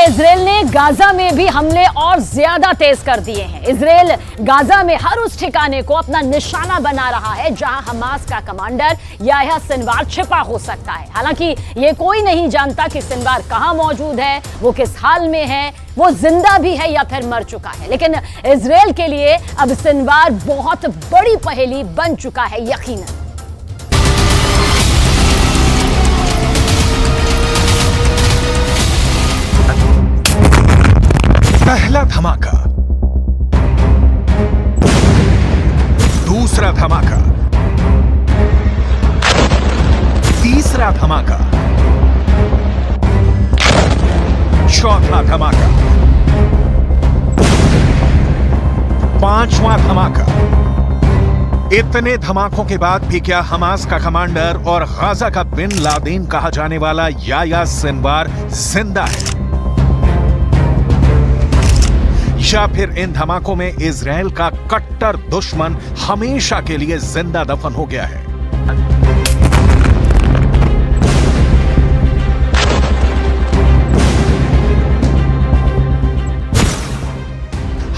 देखिए, इजराइल ने गाजा में भी हमले और ज्यादा तेज कर दिए हैं। इजराइल गाजा में हर उस ठिकाने को अपना निशाना बना रहा है जहां हमास का कमांडर याह्या सिनवार छिपा हो सकता है। हालांकि ये कोई नहीं जानता कि सिनवार कहां मौजूद है, वो किस हाल में है, वो जिंदा भी है या फिर मर चुका है। लेकिन इजराइल के लिए अब सिनवार बहुत बड़ी पहेली बन चुका है यकीनन। पहला धमाका, दूसरा धमाका, तीसरा धमाका, चौथा धमाका, पांचवा धमाका। इतने धमाकों के बाद भी क्या हमास का कमांडर और गाजा का बिन लादेन कहा जाने वाला याह्या सिनवार जिंदा है, या फिर इन धमाकों में इजराइल का कट्टर दुश्मन हमेशा के लिए जिंदा दफन हो गया है?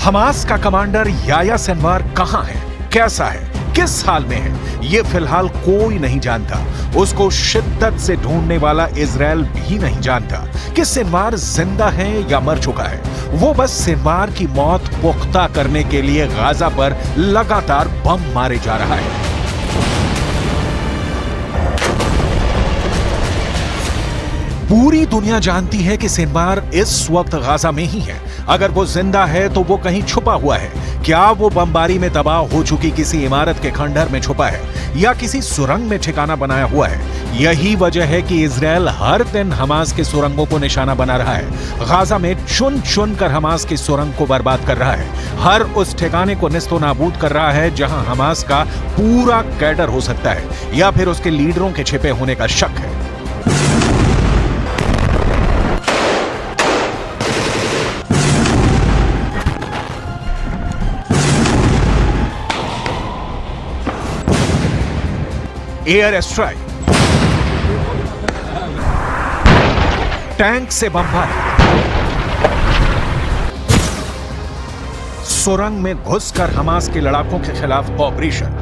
हमास का कमांडर याह्या सिनवार कहां है, कैसा है, किस हाल में है, ये फिलहाल कोई नहीं जानता। उसको शिद्दत से ढूंढने वाला इजराइल भी नहीं जानता कि सिनवार जिंदा है या मर चुका है। वो बस सिनवार की मौत पुख्ता करने के लिए गाजा पर लगातार बम मारे जा रहा है। पूरी दुनिया जानती है कि सिनवार इस वक्त गाजा में ही है। अगर वो जिंदा है तो वो कहीं छुपा हुआ है। क्या वो बमबारी में तबाह हो चुकी किसी इमारत के खंडहर में छुपा है या किसी सुरंग में ठिकाना बनाया हुआ है? यही वजह है कि इजराइल हर दिन हमास के सुरंगों को निशाना बना रहा है। गाजा में चुन चुन कर हमास की सुरंग को बर्बाद कर रहा है। हर उस ठिकाने को निस्तो नाबूद कर रहा है जहां हमास का पूरा कैडर हो सकता है या फिर उसके लीडरों के छिपे होने का शक है। एयर स्ट्राइक, टैंक से बमबारी, सुरंग में घुसकर हमास के लड़ाकों के खिलाफ ऑपरेशन।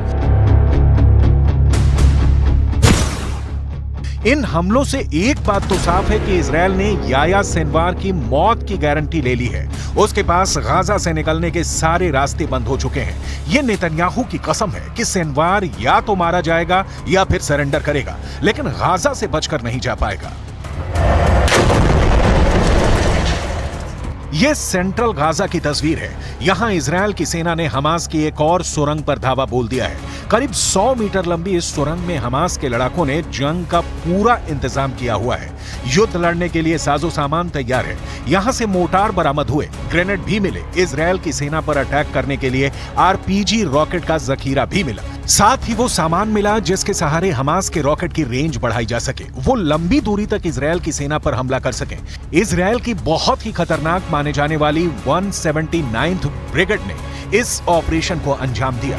इन हमलों से एक बात तो साफ है कि इजराइल ने याह्या सिनवार की मौत की गारंटी ले ली है। उसके पास गाजा से निकलने के सारे रास्ते बंद हो चुके हैं। यह नेतन्याहू की कसम है कि सिनवार या तो मारा जाएगा या फिर सरेंडर करेगा, लेकिन गाजा से बचकर नहीं जा पाएगा। यह सेंट्रल गाजा की तस्वीर है। यहां इजराइल की सेना ने हमास की एक और सुरंग पर धावा बोल दिया है। करीब 100 मीटर लंबी इस सुरंग में हमास के लड़ाकों ने जंग का पूरा इंतजाम किया हुआ है। युद्ध लड़ने के लिए साजो सामान तैयार है। यहां से मोर्टार बरामद हुए, ग्रेनेड भी मिले। इजराइल की सेना पर अटैक करने के लिए आरपीजी रॉकेट का जखीरा भी मिला। साथ ही वो सामान मिला जिसके सहारे हमास के रॉकेट की रेंज बढ़ाई जा सके, वो लंबी दूरी तक इजराइल की सेना पर हमला कर सके। इजराइल की बहुत ही खतरनाक माने जाने वाली 179th ब्रिगेड ने इस ऑपरेशन को अंजाम दिया।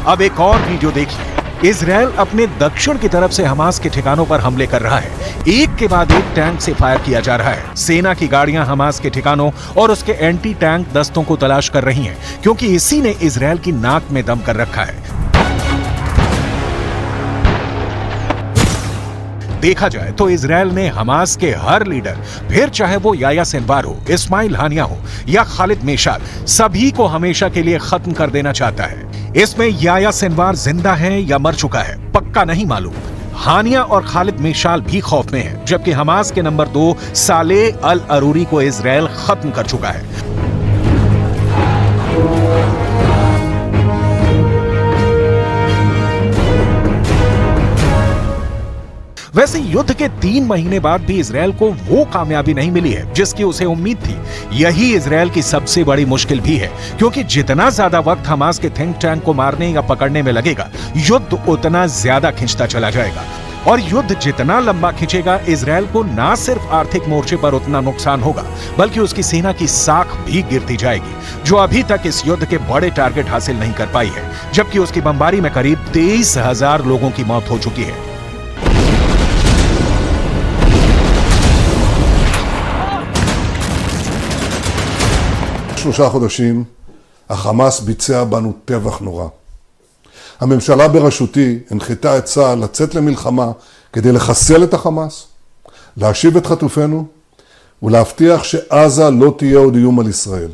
अब एक और वीडियो देखिए। इजराइल अपने दक्षिण की तरफ से हमास के ठिकानों पर हमले कर रहा है। एक के बाद एक टैंक से फायर किया जा रहा है। सेना की गाड़ियां हमास के ठिकानों और उसके एंटी टैंक दस्तों को तलाश कर रही हैं, क्योंकि इसी ने इजराइल की नाक में दम कर रखा है। देखा जाए तो इजराइल ने हमास के हर लीडर, फिर चाहे वो याह्या सिनवार हो, इस्माइल हानिया हो या खालिद मेशाल, सभी को हमेशा के लिए खत्म कर देना चाहता है। इसमें याह्या सिनवार जिंदा है या मर चुका है पक्का नहीं मालूम। हानिया और खालिद मेशाल भी खौफ में है, जबकि हमास के नंबर 2 सालेह अल अरूरी को इजराइल खत्म कर चुका है। वैसे युद्ध के 3 महीने बाद भी इजराइल को वो कामयाबी नहीं मिली है जिसकी उसे उम्मीद थी। यही इजराइल की सबसे बड़ी मुश्किल भी है, क्योंकि जितना ज्यादा वक्त हमास के थिंक टैंक को मारने या पकड़ने में लगेगा, युद्ध उतना ज्यादा खिंचता चला जाएगा। और युद्ध जितना लंबा खिंचेगा, इजराइल को ना सिर्फ आर्थिक मोर्चे पर उतना नुकसान होगा, बल्कि उसकी सेना की साख भी गिरती जाएगी, जो अभी तक इस युद्ध के बड़े टारगेट हासिल नहीं कर पाई है। जबकि उसकी बमबारी में करीब 23,000 लोगों की मौत हो चुकी है। 3 חודשים החמאס ביצע בנו טבח נורא. הממשלה בראשותי הנחתה את צה"ל לצאת למלחמה כדי לחסל את החמאס, להשיב את חטופינו ולהבטיח שעזה לא תהיה עוד איום על ישראל.